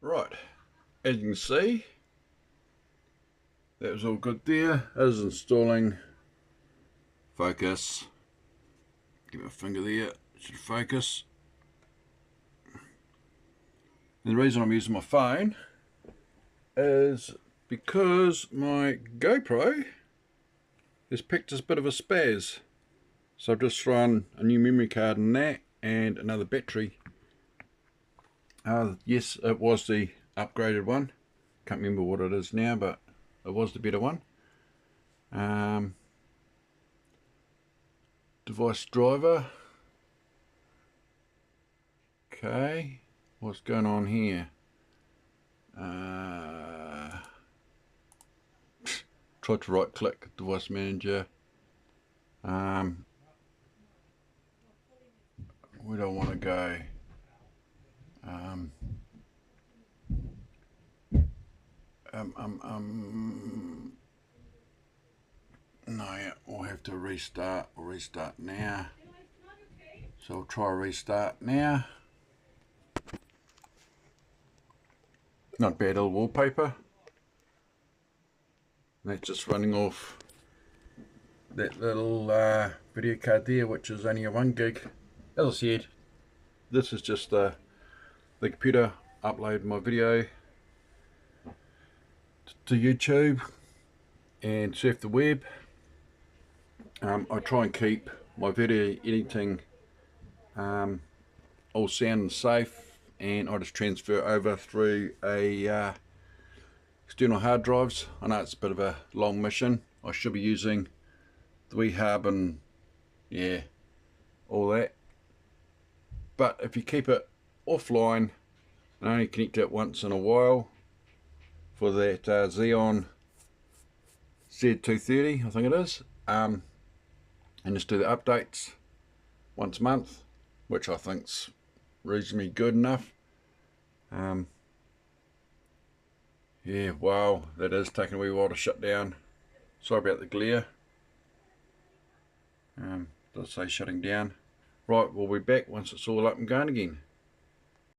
Right, as you can see, that was all good there. I was installing focus. Give it a finger there, it should focus. And the reason I'm using my phone is because my GoPro has picked us a bit of a spaz. So I've just thrown a new memory card in that and another battery. Yes, it was the upgraded one. Can't remember what it is now, but it was the better one. Device driver. Okay, what's going on here? Tried to right click device manager. We don't want to go. No, yeah, we'll have to restart. We'll restart now. So we'll try restart now. Not bad little wallpaper. That's just running off that little video card there, which is only a 1 gig. As I said, this is just the computer uploading my video to YouTube and surf the web. I try and keep my video editing all sound and safe, and I just transfer over through a external hard drives. I know it's a bit of a long mission. I should be using the wee hub and yeah, all that. But if you keep it offline and only connect it once in a while for that Xeon Z230, I think it is, and just do the updates once a month, which I think's reasonably good enough. Yeah, wow, that is taking a wee while to shut down. Sorry about the glare. Does say shutting down. Right, we'll be back once it's all up and going again.